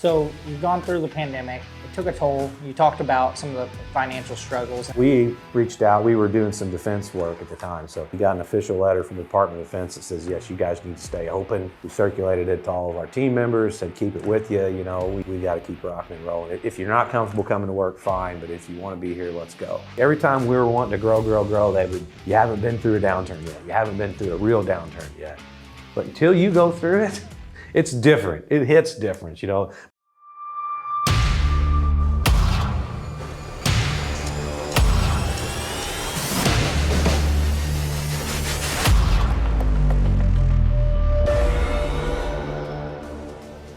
So you've gone through the pandemic, it took a toll. You talked about some of the financial struggles. We reached out, we were doing some defense work at the time, so we got an official letter from the Department of Defense that says, yes, you guys need to stay open. We circulated it to all of our team members, said keep it with you, we got to keep rocking and rolling. If you're not comfortable coming to work, fine, but if you want to be here, let's go. Every time we were wanting to grow, they would, you haven't been through a downturn yet. You haven't been through a real downturn yet. But until you go through it, it's different. It hits different,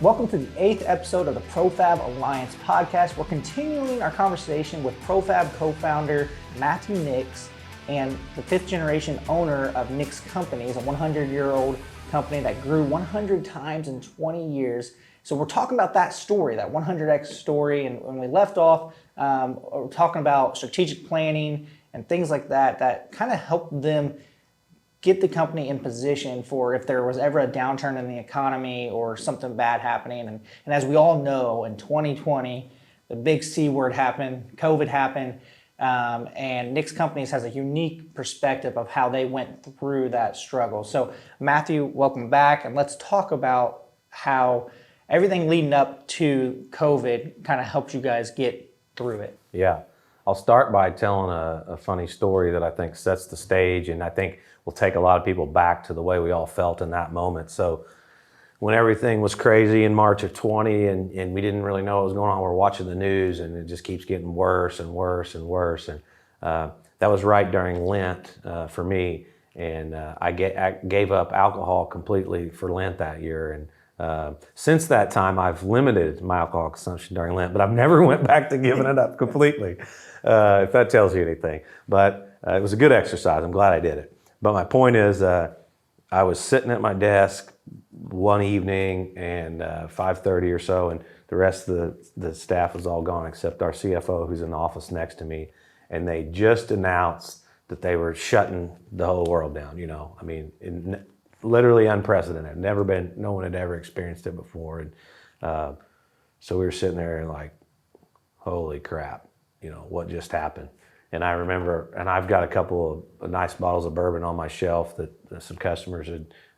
Welcome to the 8th episode of the ProFab Alliance podcast. We're continuing our conversation with ProFab co-founder Matthew Nix and the 5th generation owner of Nix Companies, a 100-year-old company that grew 100 times in 20 years. So we're talking about that story, that 100x story, and when we left off, we're talking about strategic planning and things like that kind of helped them get the company in position for if there was ever a downturn in the economy or something bad happening. And as we all know, in 2020, the big C word happened, COVID happened, and Nix Companies has a unique perspective of how they went through that struggle. So Matthew, welcome back, and let's talk about how everything leading up to COVID kind of helped you guys get through it. Yeah, I'll start by telling a funny story that I think sets the stage, and I think will take a lot of people back to the way we all felt in that moment. So when everything was crazy in March of 20 and we didn't really know what was going on, we're watching the news and it just keeps getting worse and worse and worse. And that was right during Lent for me. And I gave up alcohol completely for Lent that year. And since that time, I've limited my alcohol consumption during Lent, but I've never went back to giving it up completely, if that tells you anything. But it was a good exercise. I'm glad I did it. But my point is, I was sitting at my desk one evening and 5:30 or so, and the rest of the staff was all gone except our CFO, who's in the office next to me, and they just announced that they were shutting the whole world down. I mean, literally unprecedented. No one had ever experienced it before, and so we were sitting there and like, holy crap, what just happened? And I remember, and I've got a couple of nice bottles of bourbon on my shelf that some customers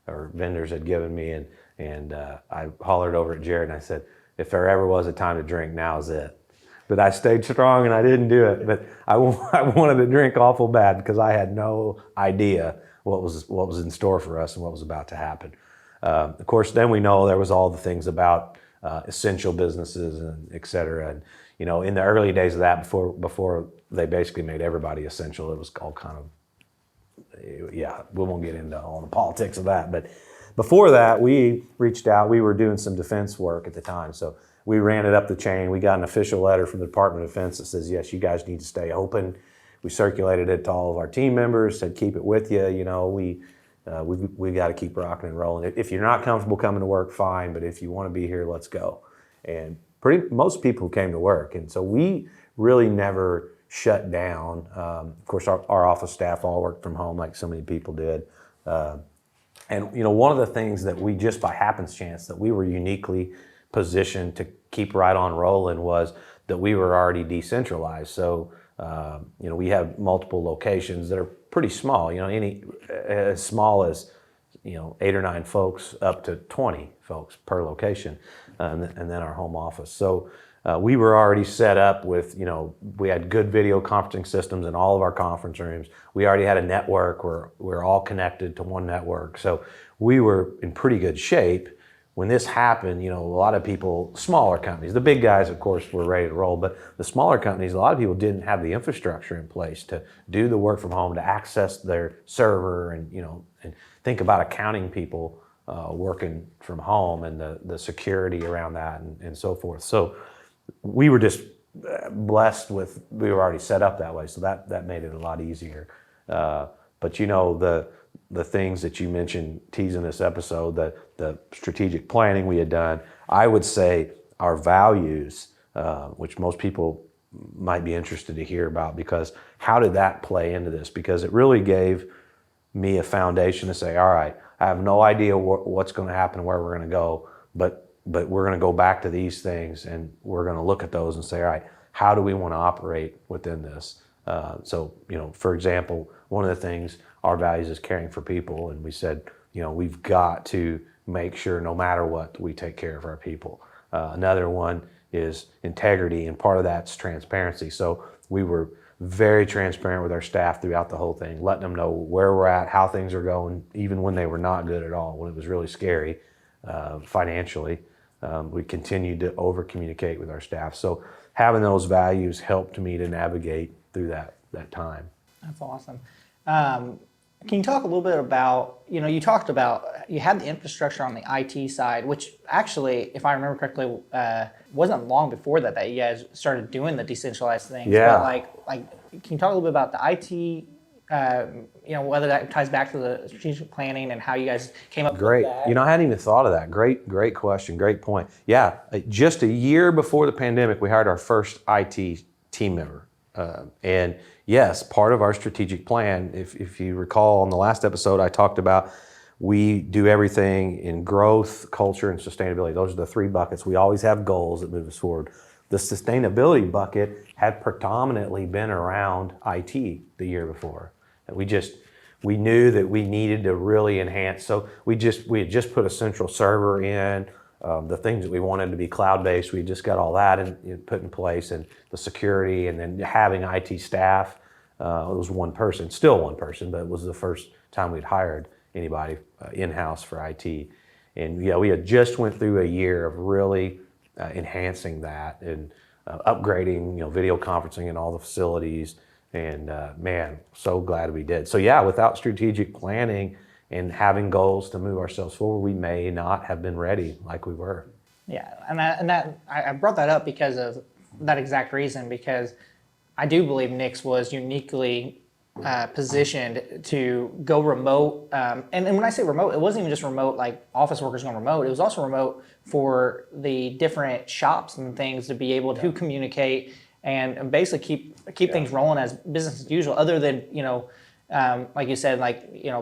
or vendors had given me, and I hollered over at Jared and I said, if there ever was a time to drink, now's it. But I stayed strong and I didn't do it. But I wanted to drink awful bad because I had no idea what was in store for us and what was about to happen. Of course, then we know there was all the things about essential businesses and et cetera. And in the early days of that, before they basically made everybody essential, it was all kind of, yeah, we won't get into all the politics of that. But before that, we reached out. We were doing some defense work at the time. So we ran it up the chain. We got an official letter from the Department of Defense that says, yes, you guys need to stay open. We circulated it to all of our team members, said keep it with you. We got to keep rocking and rolling. If you're not comfortable coming to work, fine. But if you want to be here, let's go. And most people came to work. And so we really never shut down. Of course, our office staff all worked from home like so many people did. And one of the things that we just by happenstance that we were uniquely positioned to keep right on rolling was that we were already decentralized. So, we have multiple locations that are pretty small, as small as, 8 or 9 folks up to 20 folks per location, and then our home office. So we were already set up with, we had good video conferencing systems in all of our conference rooms. We already had a network where we're all connected to one network. So we were in pretty good shape. When this happened, a lot of people, smaller companies, the big guys, of course, were ready to roll, but the smaller companies, a lot of people didn't have the infrastructure in place to do the work from home, to access their server and think about accounting people working from home and the security around that and so forth. So we were just blessed with, we were already set up that way, so that made it a lot easier. But the things that you mentioned teasing this episode, the strategic planning we had done, I would say our values, which most people might be interested to hear about, because how did that play into this? Because it really gave me a foundation to say, all right, I have no idea what's going to happen, where we're going to go, but but we're going to go back to these things and we're going to look at those and say, all right, how do we want to operate within this? So, for example, one of the things, our values is caring for people. And we said, we've got to make sure no matter what, we take care of our people. Another one is integrity, and part of that's transparency. So we were very transparent with our staff throughout the whole thing, letting them know where we're at, how things are going, even when they were not good at all, when it was really scary financially. We continued to over communicate with our staff. So having those values helped me to navigate through that time. That's awesome. Can you talk a little bit about, you talked about, you had the infrastructure on the IT side, which actually, if I remember correctly, wasn't long before that you guys started doing the decentralized things. Yeah. But can you talk a little bit about the IT, whether that ties back to the strategic planning and how you guys came up with that? I hadn't even thought of that. Great question, great point. Yeah, just a year before the pandemic, we hired our first IT team member. And yes, part of our strategic plan, if you recall on the last episode, I talked about we do everything in growth, culture, and sustainability. Those are the three buckets. We always have goals that move us forward. The sustainability bucket had predominantly been around IT the year before. And we knew that we needed to really enhance. So we had just put a central server in. The things that we wanted to be cloud-based, we just got all that put in place, and the security, and then having IT staff. It was one person, still one person, but it was the first time we'd hired anybody in-house for IT. And we had just went through a year of really enhancing that and upgrading, video conferencing in all the facilities. And man, so glad we did. So without strategic planning and having goals to move ourselves forward, we may not have been ready like we were. Yeah, and I brought that up because of that exact reason, because I do believe Nix was uniquely positioned to go remote. And when I say remote, it wasn't even just remote, like office workers going remote. It was also remote for the different shops and things to be able to communicate and basically keep things rolling as business as usual, other than, like you said,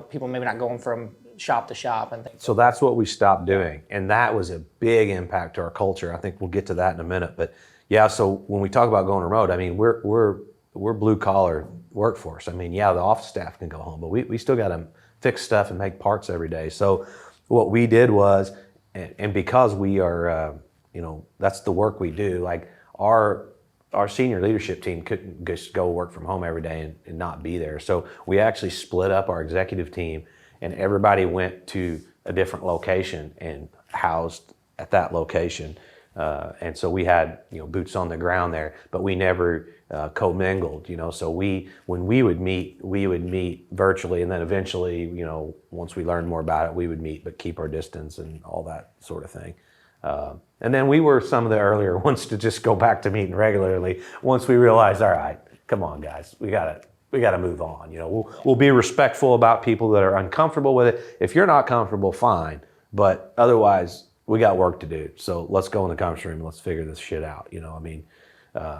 people maybe not going from shop to shop and things. So that's what we stopped doing. And that was a big impact to our culture. I think we'll get to that in a minute. But so when we talk about going remote, we're blue collar workforce. the office staff can go home, but we still got to fix stuff and make parts every day. So what we did was, and because we are, that's the work we do, like our senior leadership team couldn't just go work from home every day and not be there. So we actually split up our executive team, and everybody went to a different location and housed at that location. And so we had, boots on the ground there, but we never commingled, So when we would meet virtually, and then eventually, once we learned more about it, we would meet, but keep our distance and all that sort of thing. And then we were some of the earlier ones to just go back to meeting regularly once we realized, all right, come on, guys, we gotta move on. We'll be respectful about people that are uncomfortable with it. If you're not comfortable, fine, but otherwise, we got work to do. So let's go in the conference room and let's figure this shit out.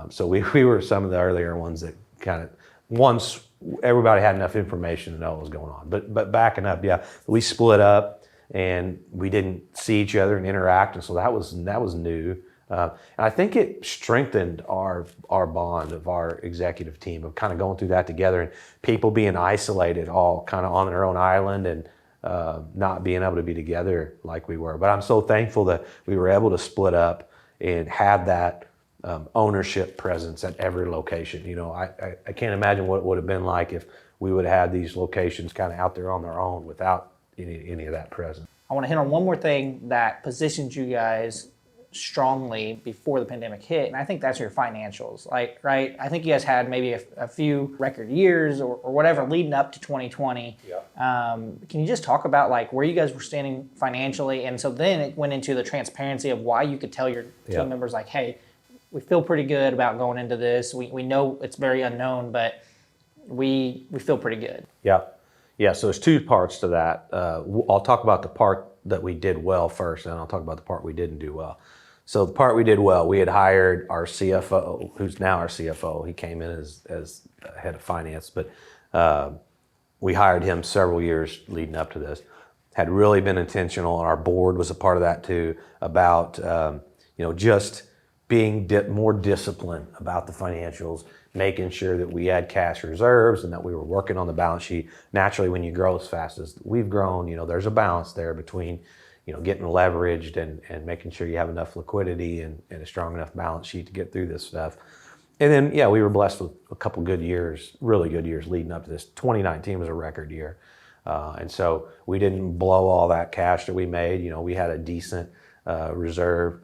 So we were some of the earlier ones that kind of, once everybody had enough information to know what was going on. But backing up, we split up and we didn't see each other and interact. And so that was new. And I think it strengthened our bond of our executive team of kind of going through that together, and people being isolated all kind of on their own island and not being able to be together like we were. But I'm so thankful that we were able to split up and have that ownership presence at every location. I can't imagine what it would have been like if we would have had these locations kind of out there on their own without any of that presence. I want to hit on one more thing that positioned you guys strongly before the pandemic hit, and I think that's your financials. Right? I think you guys had maybe a few record years or whatever leading up to 2020. Yeah. Can you just talk about where you guys were standing financially? And so then it went into the transparency of why you could tell your team members, hey, we feel pretty good about going into this. We know it's very unknown, but we feel pretty good. Yeah, so there's two parts to that. I'll talk about the part that we did well first, and I'll talk about the part we didn't do well. So the part we did well, we had hired our CFO, who's now our CFO. He came in as head of finance, but we hired him several years leading up to this. had really been intentional, and our board was a part of that too, about just being more disciplined about the financials, making sure that we had cash reserves and that we were working on the balance sheet. Naturally, when you grow as fast as we've grown, there's a balance there between getting leveraged and making sure you have enough liquidity and a strong enough balance sheet to get through this stuff. And then, we were blessed with a couple good years, really good years leading up to this. 2019 was a record year. And so we didn't blow all that cash that we made. We had a decent reserve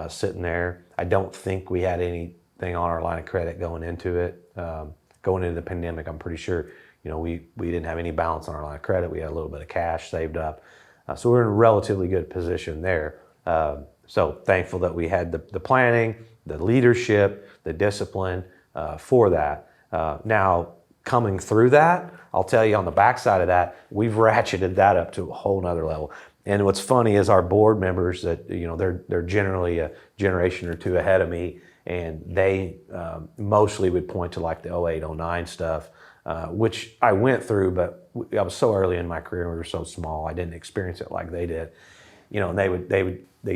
sitting there. I don't think we had anything on our line of credit going into it. Going into the pandemic, I'm pretty sure, we didn't have any balance on our line of credit. We had a little bit of cash saved up. So we're in a relatively good position there. So thankful that we had the planning, the leadership, the discipline for that. Now, coming through that, I'll tell you on the backside of that, we've ratcheted that up to a whole nother level. And what's funny is our board members that, they're generally a generation or two ahead of me, and they mostly would point to like the 08, 09 stuff, which I went through, but I was so early in my career, we were so small, I didn't experience it like they did. And they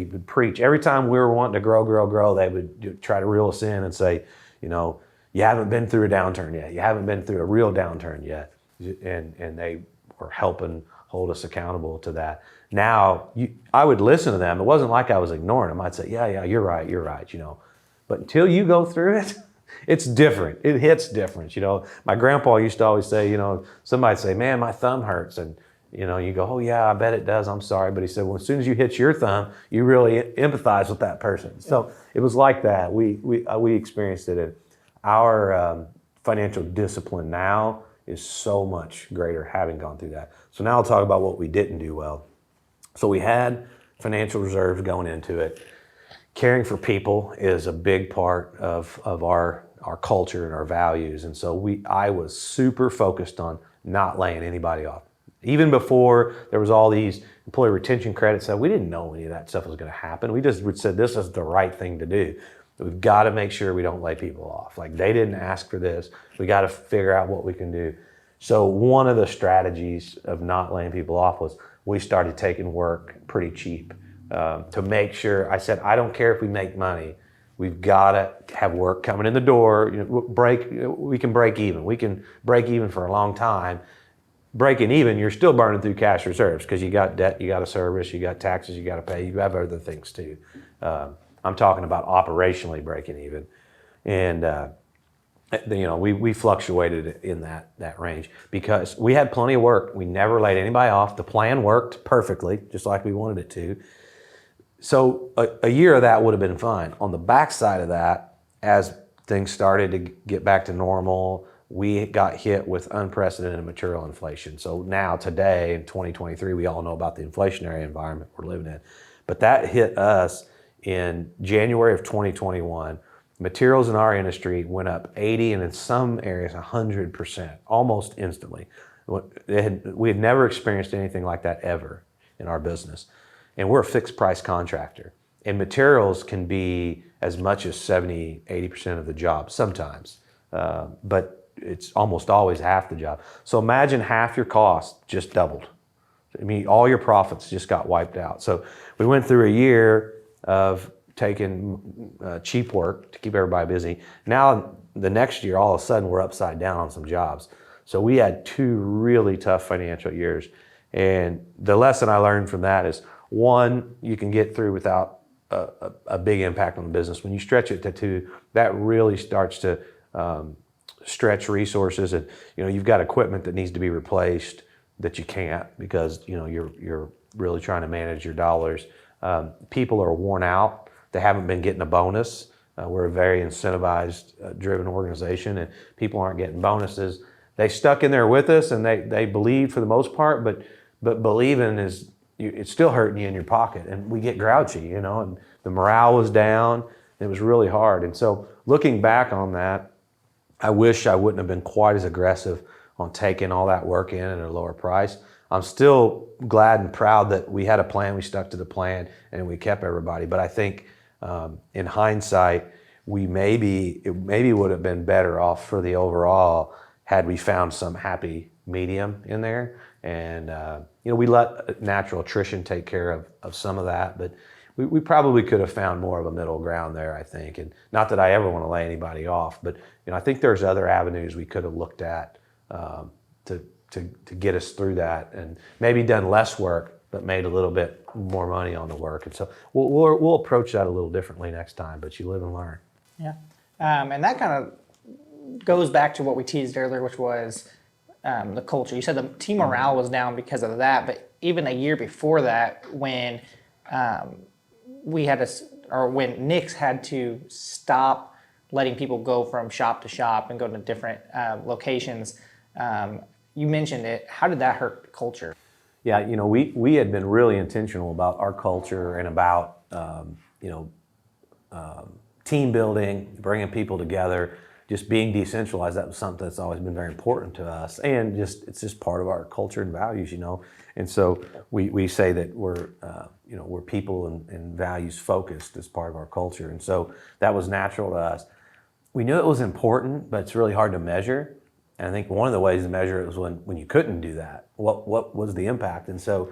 would preach. Every time we were wanting to grow, they would try to reel us in and say, you haven't been through a downturn yet. You haven't been through a real downturn yet. And they were helping hold us accountable to that. Now, I would listen to them. It wasn't like I was ignoring them. I'd say, yeah, you're right. But until you go through it, it's different. It hits different. My grandpa used to always say, somebody'd say, man, my thumb hurts. And, you go, oh yeah, I bet it does. I'm sorry. But he said, well, as soon as you hit your thumb, you really empathize with that person. So it was like that. We experienced it. And our financial discipline now is so much greater having gone through that. So now I'll talk about what we didn't do well. So we had financial reserves going into it. Caring for people is a big part of our culture and our values. And so I was super focused on not laying anybody off. Even before there was all these employee retention credits, we didn't know any of that stuff was going to happen. We just said this is the right thing to do. We've got to make sure we don't lay people off. Like, they didn't ask for this. We got to figure out what we can do. So one of the strategies of not laying people off was we started taking work pretty cheap to make sure. I said, I don't care if we make money. We've got to have work coming in the door. We can break even. We can break even for a long time. Breaking even, you're still burning through cash reserves because you got debt, you got a service, you got taxes, you got to pay, you have other things too. I'm talking about operationally breaking even. And we fluctuated in that range because we had plenty of work. We never laid anybody off. The plan worked perfectly, just like we wanted it to. So a year of that would have been fine. On the backside of that, as things started to get back to normal, we got hit with unprecedented material inflation. So now today in 2023, we all know about the inflationary environment we're living in. But that hit us in January of 2021. Materials in our industry went up 80 and in some areas 100%, almost instantly. We had never experienced anything like that ever in our business. And we're a fixed price contractor. And materials can be as much as 70, 80% of the job sometimes. But it's almost always half the job. So imagine half your cost just doubled. All your profits just got wiped out. So we went through a year of taking cheap work to keep everybody busy. Now, the next year, all of a sudden, we're upside down on some jobs. So we had 2 really tough financial years. And the lesson I learned from that is, 1, you can get through without a big impact on the business. When you stretch it to 2, that really starts to stretch resources, and you've got equipment that needs to be replaced that you can't because you're really trying to manage your dollars. People are worn out. They haven't been getting a bonus. We're a very incentivized driven organization, and people aren't getting bonuses. They stuck in there with us, and they believe for the most part, but believing it's still hurting you in your pocket, and we get grouchy, and the morale was down. It was really hard. And so looking back on that, I wish I wouldn't have been quite as aggressive on taking all that work in at a lower price. I'm still glad and proud that we had a plan, we stuck to the plan, and we kept everybody. But I think in hindsight, it maybe would have been better off for the overall had we found some happy medium in there. And we let natural attrition take care of some of that, but we probably could have found more of a middle ground there, I think. And not that I ever want to lay anybody off, but I think there's other avenues we could have looked at to get us through that, and maybe done less work, but made a little bit more money on the work. And so we'll approach that a little differently next time, but you live and learn. Yeah. And that kind of goes back to what we teased earlier, which was the culture. You said the team morale was down because of that, but even a year before that, when when Nix had to stop letting people go from shop to shop and go to different locations, you mentioned it. How did that hurt culture? Yeah, we had been really intentional about our culture and about team building, bringing people together, just being decentralized. That was something that's always been very important to us, and it's just part of our culture and values, And so we say that we're people and values focused as part of our culture, and so that was natural to us. We knew it was important, but it's really hard to measure. And I think one of the ways to measure it was when you couldn't do that. What was the impact? And so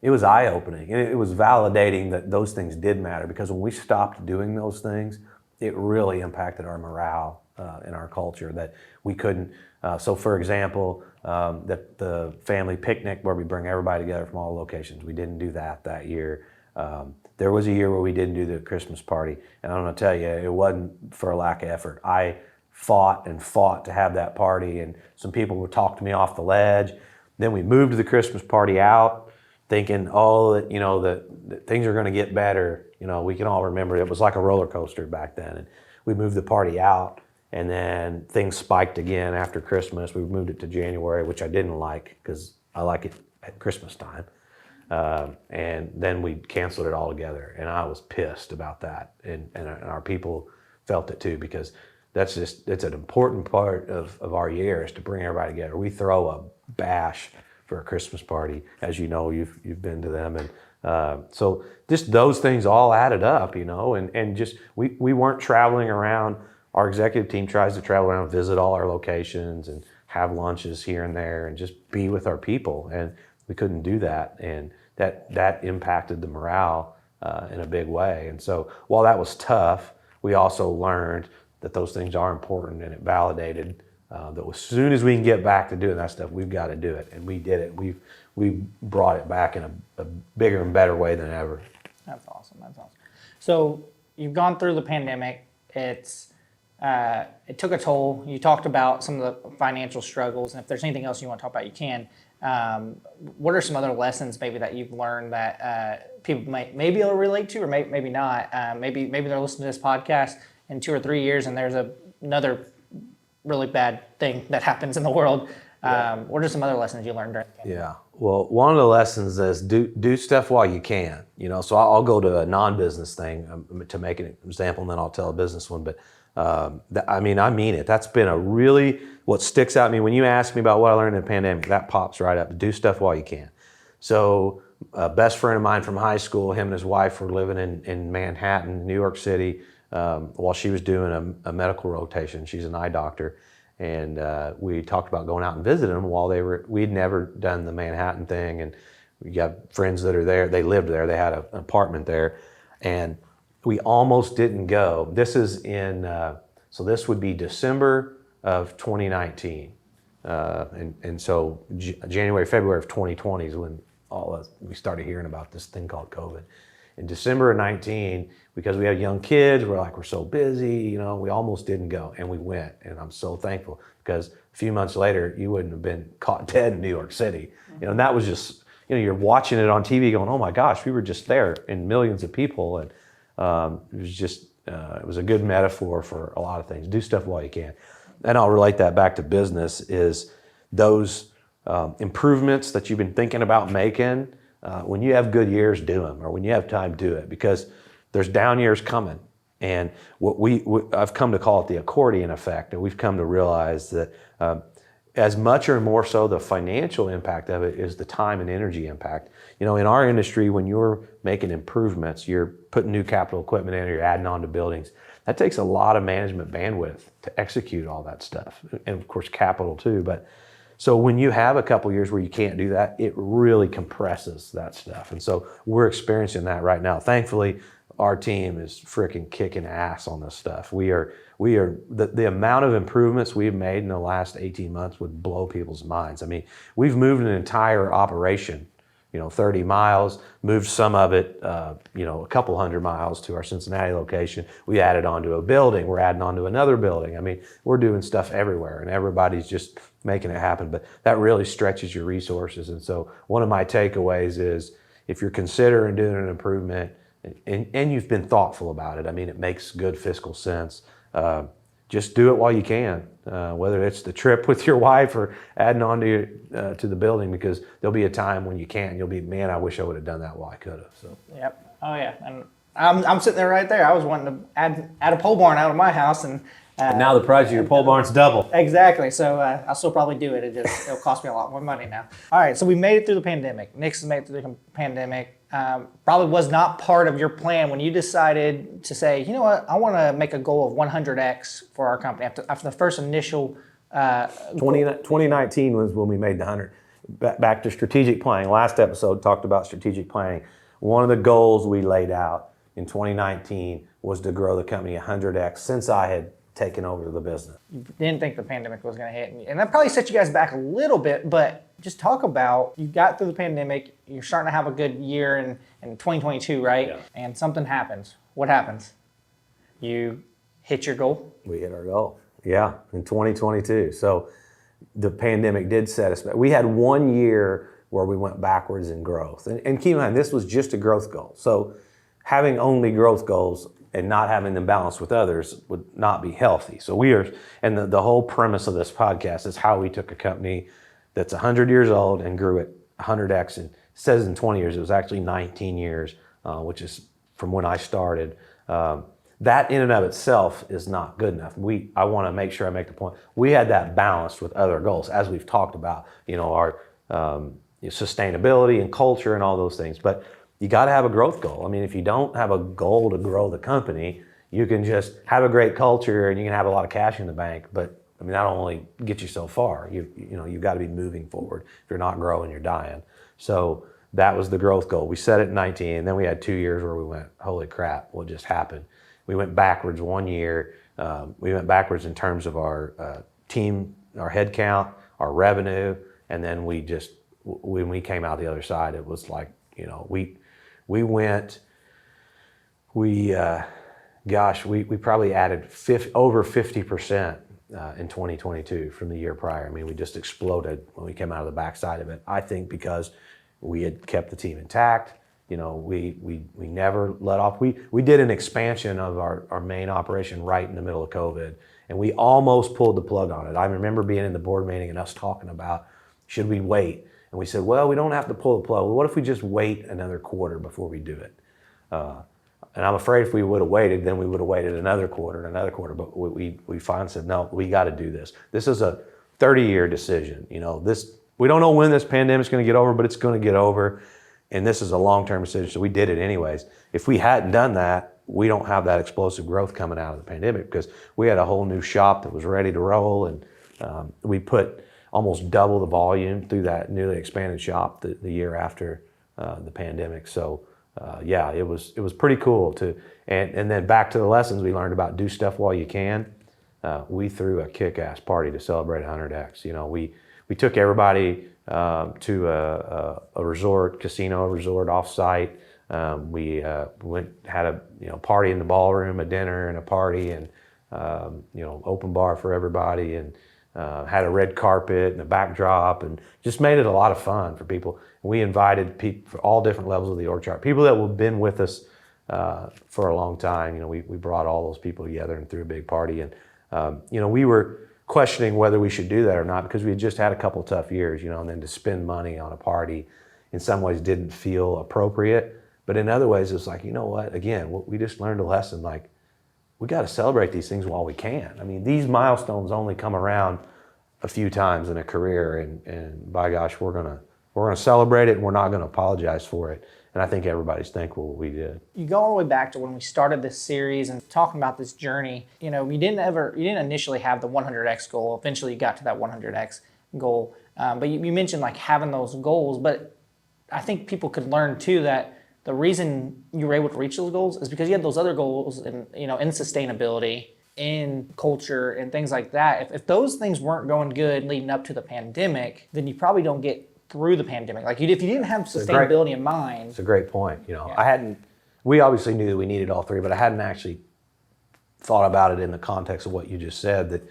it was eye-opening, and it was validating that those things did matter, because when we stopped doing those things, it really impacted our morale and our culture, that we couldn't. So for example, the family picnic where we bring everybody together from all locations, we didn't do that year. There was a year where we didn't do the Christmas party, and I'm going to tell you, it wasn't for a lack of effort. I fought to have that party, and some people would talk to me off the ledge. Then we moved the Christmas party out, thinking, that things are going to get better. We can all remember it was like a roller coaster back then. And we moved the party out, and then things spiked again after Christmas. We moved it to January, which I didn't like, because I like it at Christmas time. And then we canceled it all together, and I was pissed about that. And our people felt it too, because it's an important part of our year, is to bring everybody together. We throw a bash for a Christmas party, as you know, you've been to them, and so just those things all added up, and just we weren't traveling around. Our executive team tries to travel around, visit all our locations, and have lunches here and there, and just be with our people, and we couldn't do that, and that impacted the morale in a big way. And so while that was tough, we also learned that those things are important, and it validated that as soon as we can get back to doing that stuff, we've got to do it. And we did it. We brought it back in a bigger and better way than ever. That's awesome. So you've gone through the pandemic. It took a toll. You talked about some of the financial struggles, and if there's anything else you want to talk about, you can. What are some other lessons maybe that you've learned that people may be able to relate to, or maybe not? Maybe they're listening to this podcast in 2 or 3 years, and there's another really bad thing that happens in the world. What are some other lessons you learned during the pandemic? Yeah. Well, one of the lessons is do stuff while you can. So I'll go to a non-business thing to make an example, and then I'll tell a business one. But I mean it. That's been what sticks out to me when you ask me about what I learned in the pandemic. That pops right up. Do stuff while you can. So a best friend of mine from high school, him and his wife were living in Manhattan, New York City, while she was doing a medical rotation. She's an eye doctor. And we talked about going out and visiting them while we'd never done the Manhattan thing. And we got friends that are there. They lived there. They had an apartment there. And we almost didn't go. This is so this would be December of 2019. And so January, February of 2020 is when we started hearing about this thing called COVID. In December of 19, because we had young kids, we're so busy, we almost didn't go, and we went. And I'm so thankful, because a few months later, you wouldn't have been caught dead in New York City. And that was just, you're watching it on TV going, oh my gosh, we were just there, and millions of people. And it was just, it was a good metaphor for a lot of things. Do stuff while you can. And I'll relate that back to business, is those improvements that you've been thinking about making. When you have good years, do them, or when you have time, do it, because there's down years coming. And I've come to call it the accordion effect, and we've come to realize that as much or more so the financial impact of it is the time and energy impact. In our industry, when you're making improvements, you're putting new capital equipment in, or you're adding on to buildings, that takes a lot of management bandwidth to execute all that stuff, and of course capital too. But So when you have a couple years where you can't do that, it really compresses that stuff. And so we're experiencing that right now. Thankfully, our team is freaking kicking ass on this stuff. The amount of improvements we've made in the last 18 months would blow people's minds. I mean, we've moved an entire operation, 30 miles, moved some of it, a couple hundred miles to our Cincinnati location. We added onto a building. We're adding onto another building. I mean, we're doing stuff everywhere, and everybody's just making it happen. But that really stretches your resources. And so one of my takeaways is if you're considering doing an improvement and you've been thoughtful about it, I mean, it makes good fiscal sense. Just do it while you can, whether it's the trip with your wife or adding on to the building, because there'll be a time when you can't. You'll be, man, I wish I would have done that while I could have. So. Yep. Oh yeah. And I'm sitting there right there. I was wanting to add a pole barn out of my house, and now the price of your pole barn's double. Exactly. So I'll still probably do it. It'll cost me a lot more money now. All right. So we made it through the pandemic. Nix has made it through the pandemic. Probably was not part of your plan when you decided to say, you know what, I want to make a goal of 100x for our company after the first initial. 2019 was when we made the 100. Back to strategic planning. Last episode talked about strategic planning. One of the goals we laid out in 2019 was to grow the company 100x since I had taken over the business. You didn't think the pandemic was going to hit, and that probably set you guys back a little bit, but just talk about, you got through the pandemic, you're starting to have a good year in 2022, right? Yeah. And something happens. What happens? You hit your goal? We hit our goal, yeah, in 2022. So the pandemic did set us back. We had 1 year where we went backwards in growth. And keep in mind, this was just a growth goal. So having only growth goals and not having them balanced with others would not be healthy. So and the whole premise of this podcast is how we took a company that's 100 years old and grew it 100x. And it says in 20 years, it was actually 19 years, which is from when I started. That in and of itself is not good enough. I want to make sure I make the point. We had that balanced with other goals, as we've talked about, our sustainability and culture and all those things. But you got to have a growth goal. I mean, if you don't have a goal to grow the company, you can just have a great culture and you can have a lot of cash in the bank, but I mean, that'll only get you so far. You've got to be moving forward. If you're not growing, you're dying. So that was the growth goal. We set it in 19, and then we had 2 years where we went, holy crap, what just happened? We went backwards 1 year. We went backwards in terms of our team, our head count, our revenue, and then when we came out the other side, it was like, we probably added over 50% in 2022 from the year prior. I mean, we just exploded when we came out of the backside of it. I think because we had kept the team intact. We never let off. We did an expansion of our main operation right in the middle of COVID, and we almost pulled the plug on it. I remember being in the board meeting and us talking about, should we wait? And we said, well, we don't have to pull the plug. Well, what if we just wait another quarter before we do it? And I'm afraid if we would have waited, then we would have waited another quarter and another quarter. But we finally said, no, we got to do this. This is a 30-year decision. We don't know when this pandemic's going to get over, but it's going to get over. And this is a long-term decision, so we did it anyways. If we hadn't done that, we don't have that explosive growth coming out of the pandemic, because we had a whole new shop that was ready to roll, and we put almost double the volume through that newly expanded shop the year after the pandemic. So yeah, it was pretty cool and then back to the lessons we learned about do stuff while you can. We threw a kick-ass party to celebrate 100x. We took everybody to a casino resort off-site. We had a party in the ballroom, a dinner and a party, and open bar for everybody, and had a red carpet and a backdrop, and just made it a lot of fun for people. We invited people for all different levels of the org chart, people that have been with us for a long time. We brought all those people together and threw a big party, and we were questioning whether we should do that or not, because we had just had a couple of tough years, and then to spend money on a party in some ways didn't feel appropriate. But in other ways, it's like, what? Again, we just learned a lesson, like, we got to celebrate these things while we can. I mean, these milestones only come around a few times in a career, and by gosh, we're gonna celebrate it, and we're not gonna apologize for it. And I think everybody's thankful what we did. You go all the way back to when we started this series and talking about this journey. You didn't initially have the 100x goal. Eventually, you got to that 100x goal. But you mentioned like having those goals, but I think people could learn too that the reason you were able to reach those goals is because you had those other goals in, in sustainability, in culture and things like that. If those things weren't going good leading up to the pandemic, then you probably don't get through the pandemic. Like if you didn't have sustainability in mind. It's a great point. We obviously knew that we needed all three, but I hadn't actually thought about it in the context of what you just said, that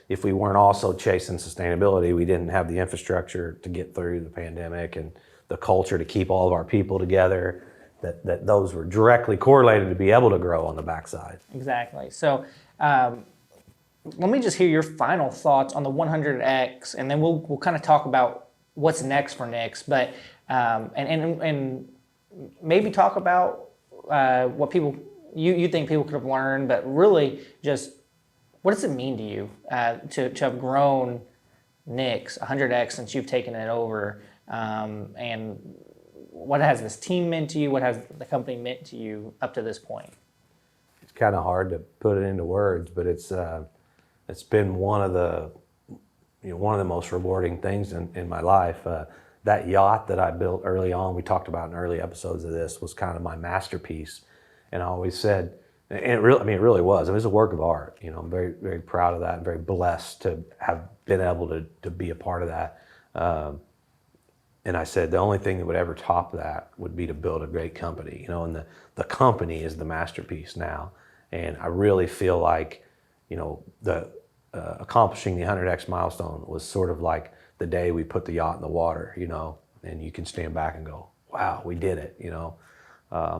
if we weren't also chasing sustainability, we didn't have the infrastructure to get through the pandemic and the culture to keep all of our people together, that those were directly correlated to be able to grow on the backside. Exactly. So let me just hear your final thoughts on the 100X, and then we'll kind of talk about what's next for Nix, but and maybe talk about what people you think people could have learned, but really just what does it mean to you to have grown Nix 100X since you've taken it over, and what has this team meant to you? What has the company meant to you up to this point? It's kind of hard to put it into words, but it's been one of the most rewarding things in my life. That yacht that I built early on, we talked about in early episodes of this, was kind of my masterpiece. And I always said, and it really was. It was a work of art. I'm very, very proud of that and very blessed to have been able to be a part of that. And I said, the only thing that would ever top that would be to build a great company, and the company is the masterpiece now. And I really feel like, the accomplishing the 100X milestone was sort of like the day we put the yacht in the water, and you can stand back and go, wow, we did it,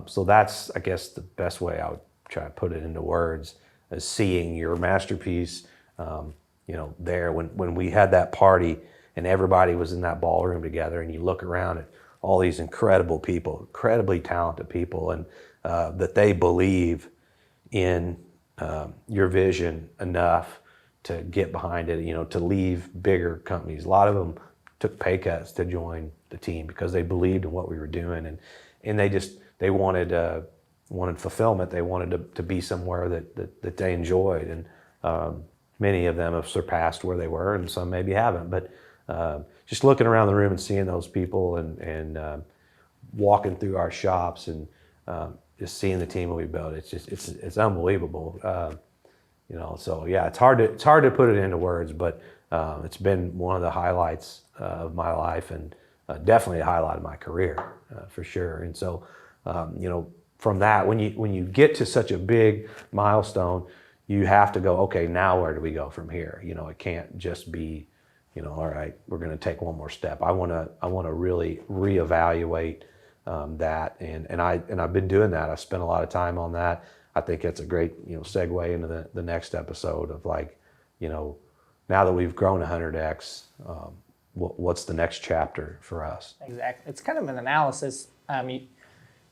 So that's, I guess, the best way I would try to put it into words, is seeing your masterpiece, there when we had that party and everybody was in that ballroom together, and you look around at all these incredible people, incredibly talented people, and that they believe in your vision enough to get behind it, to leave bigger companies. A lot of them took pay cuts to join the team because they believed in what we were doing, and they wanted fulfillment. They wanted to be somewhere that they enjoyed, and many of them have surpassed where they were, and some maybe haven't. But just looking around the room and seeing those people, and walking through our shops, and just seeing the team that we built, it's unbelievable. So yeah, it's hard to put it into words, but it's been one of the highlights of my life, and definitely a highlight of my career, for sure. And so, from that, when you get to such a big milestone, you have to go, okay, now where do we go from here? It can't just be, all right, we're going to take one more step. I want to really reevaluate that, and I've been doing that. I spent a lot of time on that. I think it's a great, segue into the next episode of now that we've grown 100X, what's the next chapter for us? Exactly. It's kind of an analysis.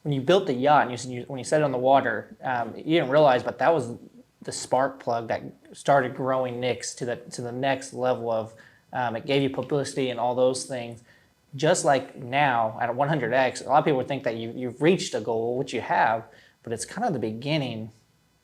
When you built the yacht, and when you set it on the water, you didn't realize, but that was the spark plug that started growing Nix to the next level of, it gave you publicity and all those things. Just like now at 100X, a lot of people would think that you've reached a goal, which you have, but it's kind of the beginning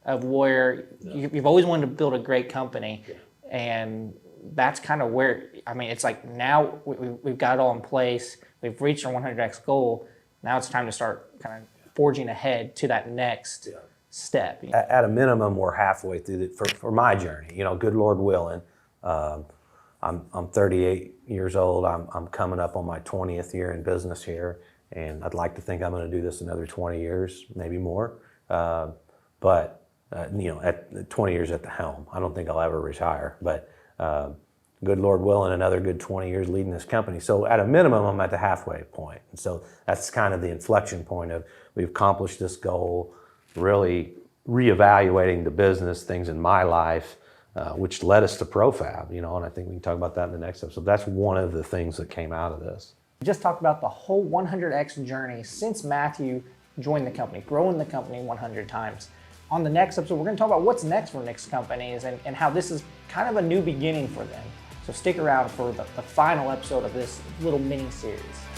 of where you've always wanted to build a great company. And that's kind of where, it's like now we've got it all in place. We've reached our 100X goal. Now it's time to start kind of forging ahead to that next step. At a minimum, we're halfway through for my journey. Good Lord willing. I'm 38 years old. I'm coming up on my 20th year in business here, and I'd like to think I'm going to do this another 20 years, maybe more. But at 20 years at the helm, I don't think I'll ever retire. But good Lord willing, another good 20 years leading this company. So at a minimum, I'm at the halfway point. And so that's kind of the inflection point of we've accomplished this goal, really reevaluating the business, things in my life, which led us to ProFab, and I think we can talk about that in the next episode. That's one of the things that came out of this. We just talked about the whole 100X journey since Matthew joined the company, growing the company 100 times. On the next episode, we're going to talk about what's next for Nix Companies and how this is kind of a new beginning for them. So stick around for the final episode of this little mini series.